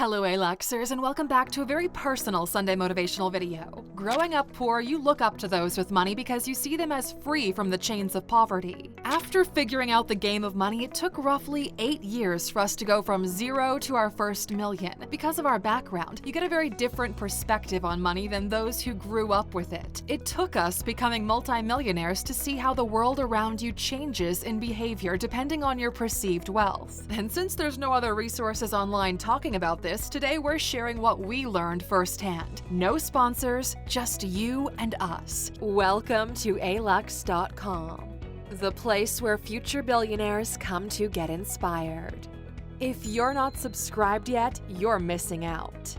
Hello Aluxers, and welcome back to a very personal Sunday motivational video. Growing up poor, you look up to those with money because you see them as free from the chains of poverty. After figuring out the game of money, it took roughly 8 years for us to go from zero to our first million. Because of our background, you get a very different perspective on money than those who grew up with it. It took us becoming multimillionaires to see how the world around you changes in behavior depending on your perceived wealth. And since there's no other resources online talking about this, today we're sharing what we learned firsthand. No sponsors, just you and us. Welcome to Alux.com, the place where future billionaires come to get inspired. If you're not subscribed yet, you're missing out.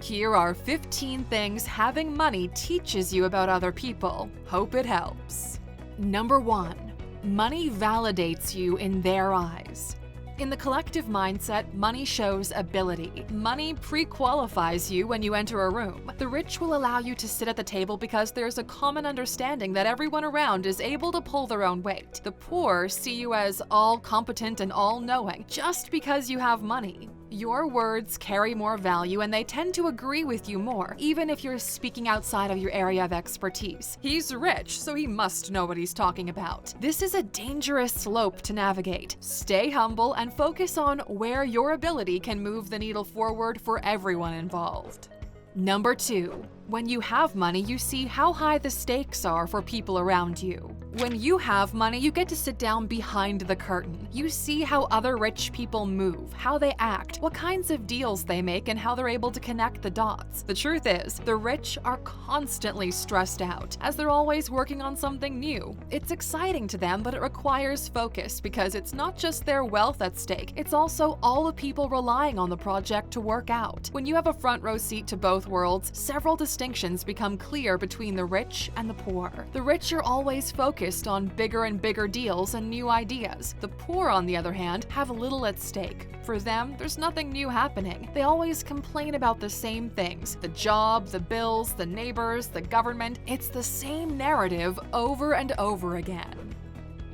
Here are 15 things having money teaches you about other people. Hope it helps. Number 1. Money validates you in their eyes. In the collective mindset, money shows ability. Money pre-qualifies you when you enter a room. The rich will allow you to sit at the table because there's a common understanding that everyone around is able to pull their own weight. The poor see you as all-competent and all-knowing just because you have money. Your words carry more value and they tend to agree with you more, even if you're speaking outside of your area of expertise. He's rich, so he must know what he's talking about. This is a dangerous slope to navigate. Stay humble and focus on where your ability can move the needle forward for everyone involved. Number 2. When you have money, you see how high the stakes are for people around you. When you have money, you get to sit down behind the curtain. You see how other rich people move, how they act, what kinds of deals they make, and how they're able to connect the dots. The truth is, the rich are constantly stressed out, as they're always working on something new. It's exciting to them, but it requires focus because it's not just their wealth at stake, it's also all the people relying on the project to work out. When you have a front row seat to both worlds, several distinctions become clear between the rich and the poor. The rich are always focused on bigger and bigger deals and new ideas. The poor, on the other hand, have little at stake. For them, there's nothing new happening. They always complain about the same things: the job, the bills, the neighbors, the government. It's the same narrative over and over again.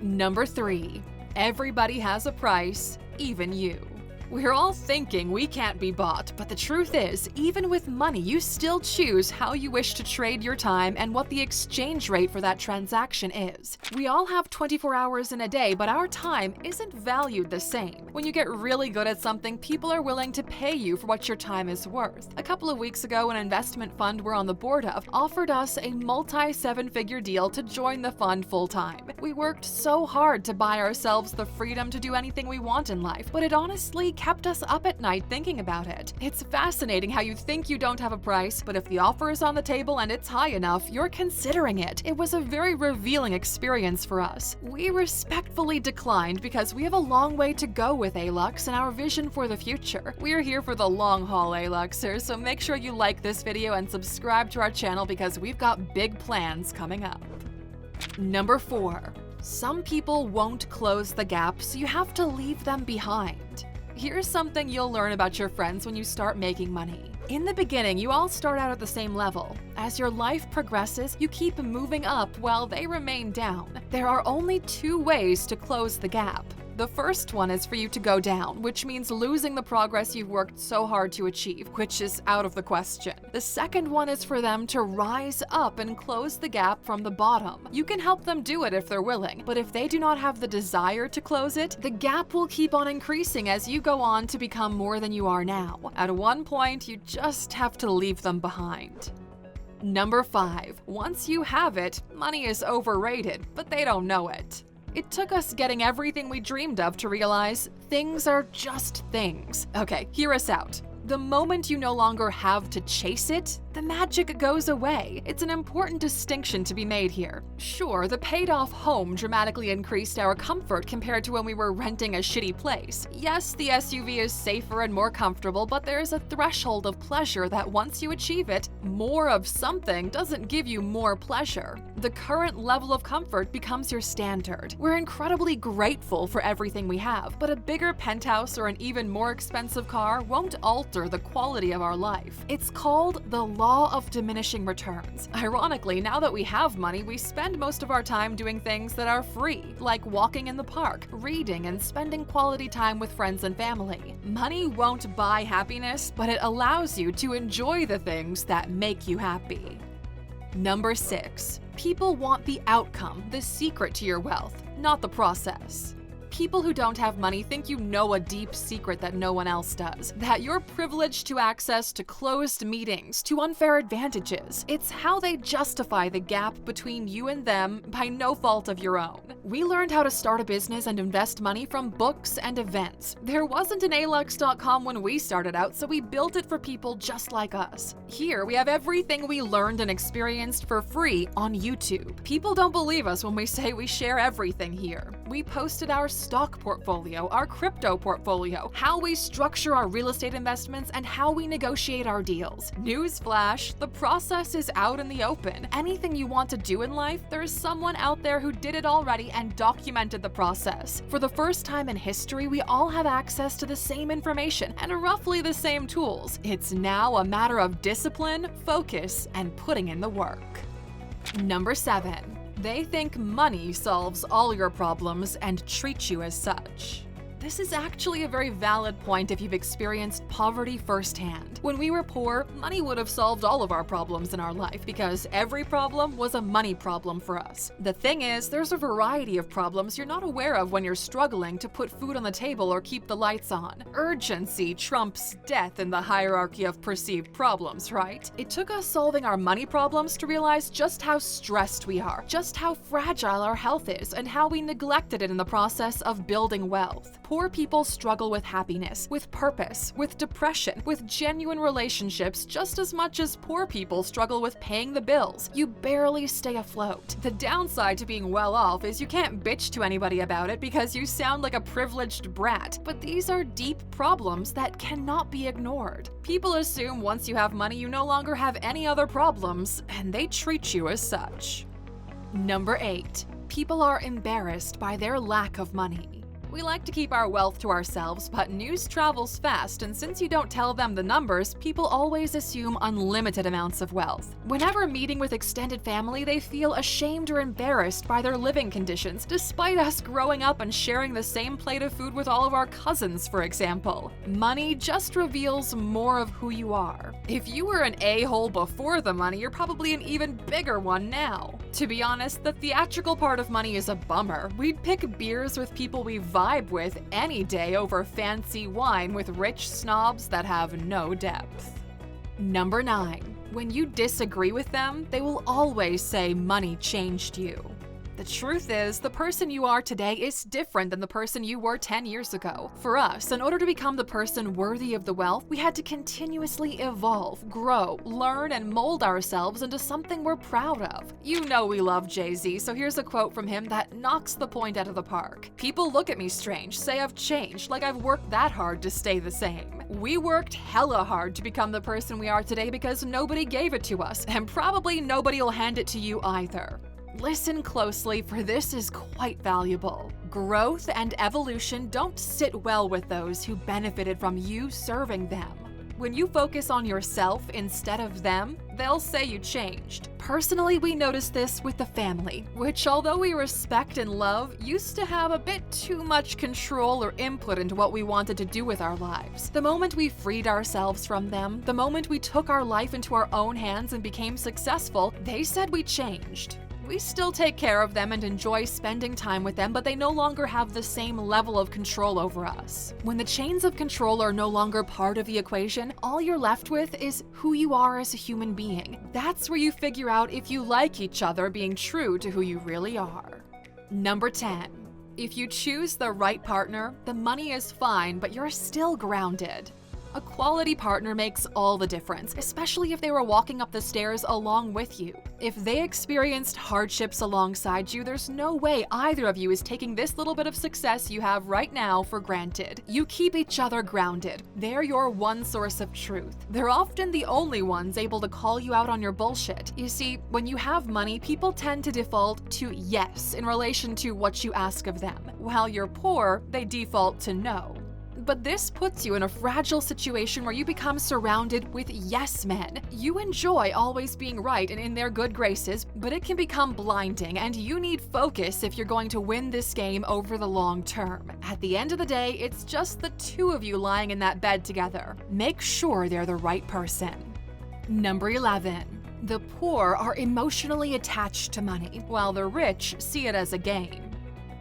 Number 3. Everybody has a price, even you. We're all thinking we can't be bought, but the truth is, even with money, you still choose how you wish to trade your time and what the exchange rate for that transaction is. We all have 24 hours in a day, but our time isn't valued the same. When you get really good at something, people are willing to pay you for what your time is worth. A couple of weeks ago, an investment fund we're on the board of offered us a multi-7-figure deal to join the fund full-time. We worked so hard to buy ourselves the freedom to do anything we want in life, but it honestly kept us up at night thinking about it. It's fascinating how you think you don't have a price, but if the offer is on the table and it's high enough, you're considering it. It was a very revealing experience for us. We respectfully declined because we have a long way to go with Alux and our vision for the future. We're here for the long haul, Aluxers, so make sure you like this video and subscribe to our channel because we've got big plans coming up. Number 4. Some people won't close the gap, so you have to leave them behind. Here's something you'll learn about your friends when you start making money. In the beginning, you all start out at the same level. As your life progresses, you keep moving up while they remain down. There are only 2 ways to close the gap. The first one is for you to go down, which means losing the progress you've worked so hard to achieve, which is out of the question. The second one is for them to rise up and close the gap from the bottom. You can help them do it if they're willing, but if they do not have the desire to close it, the gap will keep on increasing as you go on to become more than you are now. At one point, you just have to leave them behind. Number 5. Once you have it, money is overrated, but they don't know it. It took us getting everything we dreamed of to realize things are just things. Okay, hear us out. The moment you no longer have to chase it, the magic goes away. It's an important distinction to be made here. Sure, the paid-off home dramatically increased our comfort compared to when we were renting a shitty place. Yes, the SUV is safer and more comfortable, but there's a threshold of pleasure that once you achieve it, more of something doesn't give you more pleasure. The current level of comfort becomes your standard. We're incredibly grateful for everything we have, but a bigger penthouse or an even more expensive car won't alter the quality of our life. It's called the law of diminishing returns. Ironically, now that we have money, we spend most of our time doing things that are free, like walking in the park, reading, and spending quality time with friends and family. Money won't buy happiness, but it allows you to enjoy the things that make you happy. Number 6. People want the outcome, the secret to your wealth, not the process. People who don't have money think you know a deep secret that no one else does, that you're privileged to access to closed meetings, to unfair advantages. It's how they justify the gap between you and them by no fault of your own. We learned how to start a business and invest money from books and events. There wasn't an Alux.com when we started out, so we built it for people just like us. Here, we have everything we learned and experienced for free on YouTube. People don't believe us when we say we share everything here. We posted our stock portfolio, our crypto portfolio, how we structure our real estate investments, and how we negotiate our deals. Newsflash, the process is out in the open. Anything you want to do in life, there's someone out there who did it already and documented the process. For the first time in history, we all have access to the same information and roughly the same tools. It's now a matter of discipline, focus, and putting in the work. Number 7. They think money solves all your problems and treats you as such. This is actually a very valid point if you've experienced poverty firsthand. When we were poor, money would have solved all of our problems in our life because every problem was a money problem for us. The thing is, there's a variety of problems you're not aware of when you're struggling to put food on the table or keep the lights on. Urgency trumps death in the hierarchy of perceived problems, right? It took us solving our money problems to realize just how stressed we are, just how fragile our health is, and how we neglected it in the process of building wealth. Poor people struggle with happiness, with purpose, with depression, with genuine relationships just as much as poor people struggle with paying the bills. You barely stay afloat. The downside to being well off is you can't bitch to anybody about it because you sound like a privileged brat. But these are deep problems that cannot be ignored. People assume once you have money you no longer have any other problems, and they treat you as such. Number 8. People are embarrassed by their lack of money. We like to keep our wealth to ourselves, but news travels fast, and since you don't tell them the numbers, people always assume unlimited amounts of wealth. Whenever meeting with extended family, they feel ashamed or embarrassed by their living conditions, despite us growing up and sharing the same plate of food with all of our cousins, for example. Money just reveals more of who you are. If you were an a-hole before the money, you're probably an even bigger one now. To be honest, the theatrical part of money is a bummer. We'd pick beers with people we vibe with any day over fancy wine with rich snobs that have no depth. Number 9. When you disagree with them, they will always say money changed you. The truth is, the person you are today is different than the person you were 10 years ago. For us, in order to become the person worthy of the wealth, we had to continuously evolve, grow, learn, and mold ourselves into something we're proud of. You know we love Jay-Z, so here's a quote from him that knocks the point out of the park. "People look at me strange, say I've changed, like I've worked that hard to stay the same. We worked hella hard to become the person we are today because nobody gave it to us, and probably nobody will hand it to you either." Listen closely, for this is quite valuable. Growth and evolution don't sit well with those who benefited from you serving them. When you focus on yourself instead of them, they'll say you changed. Personally, we noticed this with the family, which, although we respect and love, used to have a bit too much control or input into what we wanted to do with our lives. The moment we freed ourselves from them, the moment we took our life into our own hands and became successful, they said we changed. We still take care of them and enjoy spending time with them, but they no longer have the same level of control over us. When the chains of control are no longer part of the equation, all you're left with is who you are as a human being. That's where you figure out if you like each other being true to who you really are. Number 10. If you choose the right partner, the money is fine, but you're still grounded. A quality partner makes all the difference, especially if they were walking up the stairs along with you. If they experienced hardships alongside you, there's no way either of you is taking this little bit of success you have right now for granted. You keep each other grounded. They're your one source of truth. They're often the only ones able to call you out on your bullshit. You see, when you have money, people tend to default to yes in relation to what you ask of them. While you're poor, they default to no. But this puts you in a fragile situation where you become surrounded with yes men. You enjoy always being right and in their good graces, but it can become blinding, and you need focus if you're going to win this game over the long term. At the end of the day, it's just the two of you lying in that bed together. Make sure they're the right person. Number 11. The poor are emotionally attached to money, while the rich see it as a game.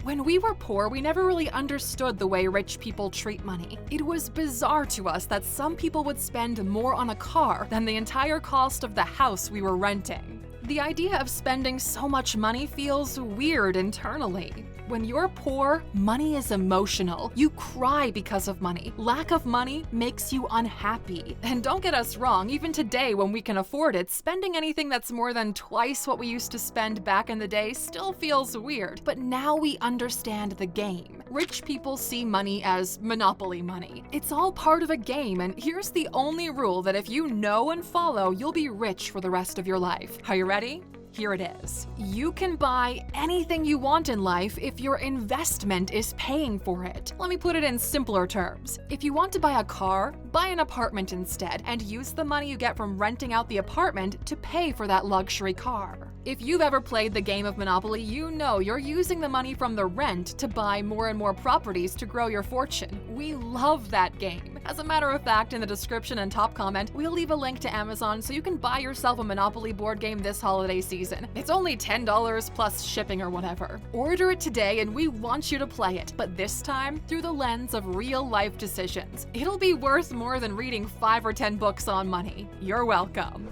When we were poor, we never really understood the way rich people treat money. It was bizarre to us that some people would spend more on a car than the entire cost of the house we were renting. The idea of spending so much money feels weird internally. When you're poor, money is emotional. You cry because of money. Lack of money makes you unhappy. And don't get us wrong, even today when we can afford it, spending anything that's more than twice what we used to spend back in the day still feels weird. But now we understand the game. Rich people see money as monopoly money. It's all part of a game, and here's the only rule that if you know and follow, you'll be rich for the rest of your life. Are you ready? Here it is. You can buy anything you want in life if your investment is paying for it. Let me put it in simpler terms. If you want to buy a car, buy an apartment instead and use the money you get from renting out the apartment to pay for that luxury car. If you've ever played the game of Monopoly, you know you're using the money from the rent to buy more and more properties to grow your fortune. We love that game. As a matter of fact, in the description and top comment, we'll leave a link to Amazon so you can buy yourself a Monopoly board game this holiday season. It's only $10 plus shipping or whatever. Order it today and we want you to play it, but this time through the lens of real-life decisions. It'll be worth more than reading 5 or 10 books on money. You're welcome.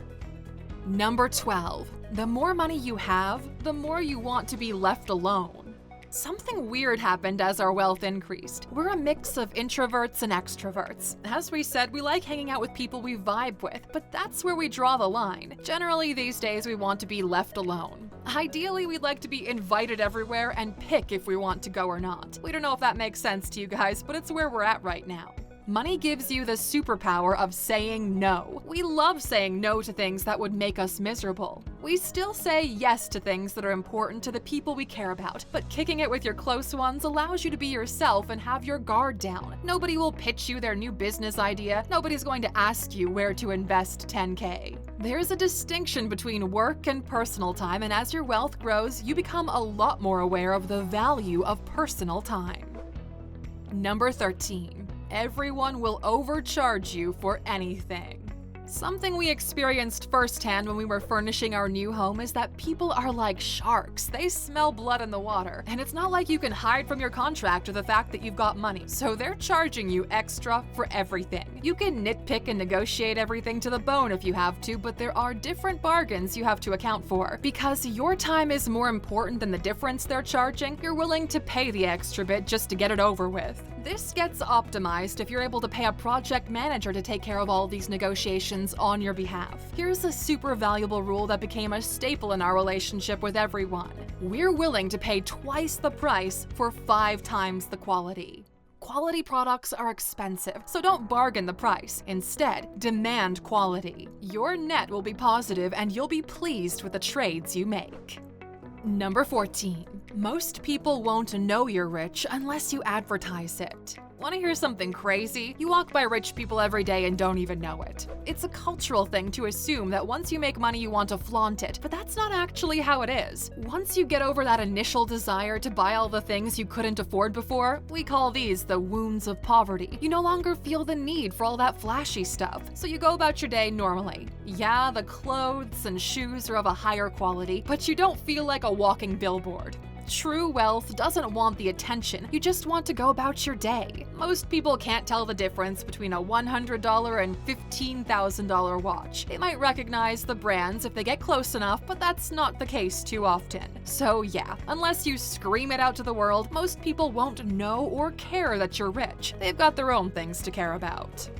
Number 12. The more money you have, the more you want to be left alone. Something weird happened as our wealth increased. We're a mix of introverts and extroverts. As we said, we like hanging out with people we vibe with, but that's where we draw the line. Generally, these days we want to be left alone. Ideally, we'd like to be invited everywhere and pick if we want to go or not. We don't know if that makes sense to you guys, but it's where we're at right now. Money gives you the superpower of saying no. We love saying no to things that would make us miserable. We still say yes to things that are important to the people we care about, but kicking it with your close ones allows you to be yourself and have your guard down. Nobody will pitch you their new business idea. Nobody's going to ask you where to invest $10K. There's a distinction between work and personal time, and as your wealth grows, you become a lot more aware of the value of personal time. Number 13. Everyone will overcharge you for anything. Something we experienced firsthand when we were furnishing our new home is that people are like sharks. They smell blood in the water, and it's not like you can hide from your contract or the fact that you've got money. So they're charging you extra for everything. You can nitpick and negotiate everything to the bone if you have to, but there are different bargains you have to account for. Because your time is more important than the difference they're charging, you're willing to pay the extra bit just to get it over with. This gets optimized if you're able to pay a project manager to take care of all these negotiations on your behalf. Here's a super valuable rule that became a staple in our relationship with everyone. We're willing to pay twice the price for 5 times the quality. Quality products are expensive, so don't bargain the price. Instead, demand quality. Your net will be positive and you'll be pleased with the trades you make. Number 14. Most people won't know you're rich unless you advertise it. Want to hear something crazy? You walk by rich people every day and don't even know it. It's a cultural thing to assume that once you make money you want to flaunt it, but that's not actually how it is. Once you get over that initial desire to buy all the things you couldn't afford before, we call these the wounds of poverty. You no longer feel the need for all that flashy stuff, so you go about your day normally. Yeah, the clothes and shoes are of a higher quality, but you don't feel like a walking billboard. True wealth doesn't want the attention, you just want to go about your day. Most people can't tell the difference between a $100 and $15,000 watch. They might recognize the brands if they get close enough, but that's not the case too often. So yeah, unless you scream it out to the world, most people won't know or care that you're rich. They've got their own things to care about.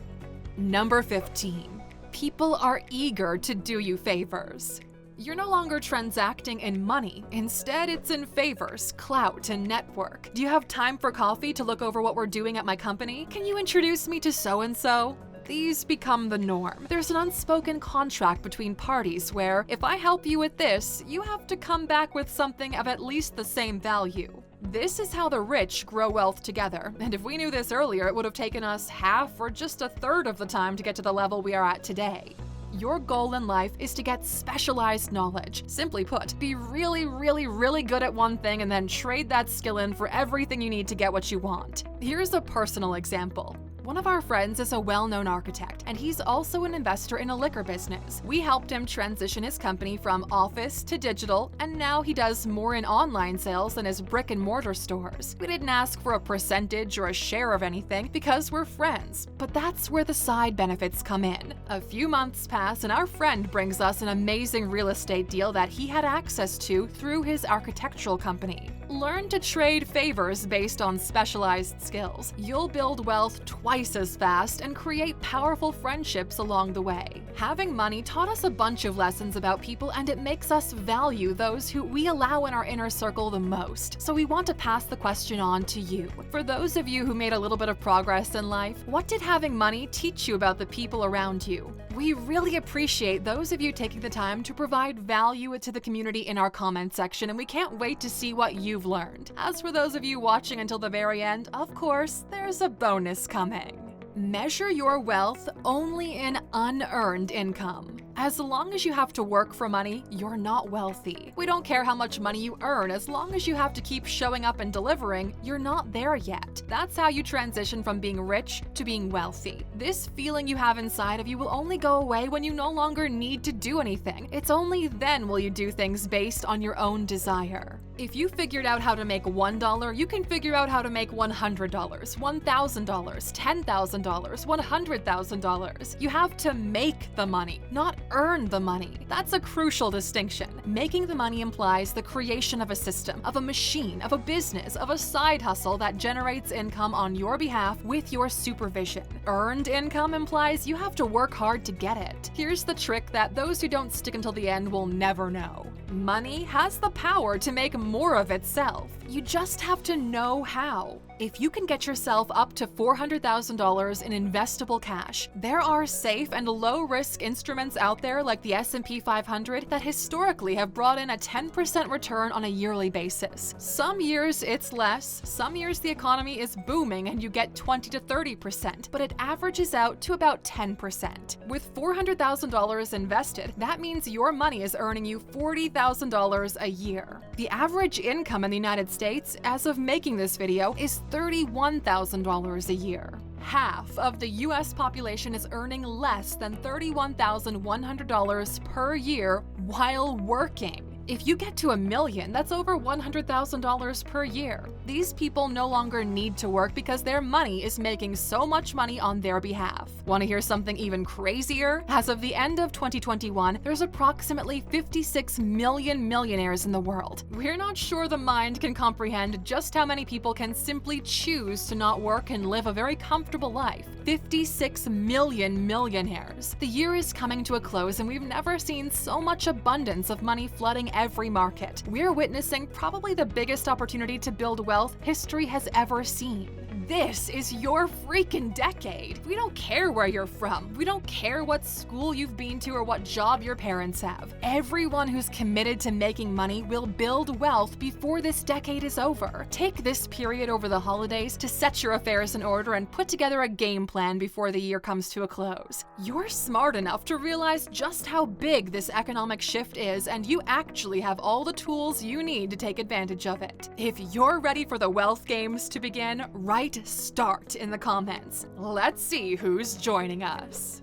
Number 15. People are eager to do you favors. You're no longer transacting in money. Instead, it's in favors, clout, and network. Do you have time for coffee to look over what we're doing at my company? Can you introduce me to so-and-so? These become the norm. There's an unspoken contract between parties where, if I help you with this, you have to come back with something of at least the same value. This is how the rich grow wealth together, and if we knew this earlier, it would have taken us half or just a third of the time to get to the level we are at today. Your goal in life is to get specialized knowledge. Simply put, be really, really, really good at one thing and then trade that skill in for everything you need to get what you want. Here's a personal example. One of our friends is a well-known architect, and he's also an investor in a liquor business. We helped him transition his company from office to digital, and now he does more in online sales than his brick-and-mortar stores. We didn't ask for a percentage or a share of anything because we're friends, but that's where the side benefits come in. A few months pass, and our friend brings us an amazing real estate deal that he had access to through his architectural company. Learn to trade favors based on specialized skills. You'll build wealth twice as fast and create powerful friendships along the way. Having money taught us a bunch of lessons about people, and it makes us value those who we allow in our inner circle the most. So we want to pass the question on to you. For those of you who made a little bit of progress in life, what did having money teach you about the people around you? We really appreciate those of you taking the time to provide value to the community in our comment section, and we can't wait to see what you've learned. As for those of you watching until the very end, of course, there's a bonus coming. Measure your wealth only in unearned income. As long as you have to work for money, you're not wealthy. We don't care how much money you earn, as long as you have to keep showing up and delivering, you're not there yet. That's how you transition from being rich to being wealthy. This feeling you have inside of you will only go away when you no longer need to do anything. It's only then will you do things based on your own desire. If you figured out how to make $1, you can figure out how to make $100, $1,000, $10,000, $100,000. You have to make the money, not earn the money. That's a crucial distinction. Making the money implies the creation of a system, of a machine, of a business, of a side hustle that generates income on your behalf with your supervision. Earned income implies you have to work hard to get it. Here's the trick that those who don't stick until the end will never know. Money has the power to make more of itself. You just have to know how. If you can get yourself up to $400,000 in investable cash, there are safe and low-risk instruments out there like the S&P 500 that historically have brought in a 10% return on a yearly basis. Some years it's less, some years the economy is booming and you get 20 to 30%, but it averages out to about 10%. With $400,000 invested, that means your money is earning you $40,000 a year. The average income in the United States, as of making this video, is $31,000 a year. Half of the US population is earning less than $31,100 per year while working. If you get to $1 million, that's over $100,000 per year. These people no longer need to work because their money is making so much money on their behalf. Want to hear something even crazier? As of the end of 2021, there's approximately 56 million millionaires in the world. We're not sure the mind can comprehend just how many people can simply choose to not work and live a very comfortable life. 56 million millionaires. The year is coming to a close, and we've never seen so much abundance of money flooding every market. We're witnessing probably the biggest opportunity to build wealth history has ever seen. This is your freaking decade. We don't care where you're from. We don't care what school you've been to or what job your parents have. Everyone who's committed to making money will build wealth before this decade is over. Take this period over the holidays to set your affairs in order and put together a game plan before the year comes to a close. You're smart enough to realize just how big this economic shift is, and you actually have all the tools you need to take advantage of it. If you're ready for the wealth games to begin, write start in the comments. Let's see who's joining us.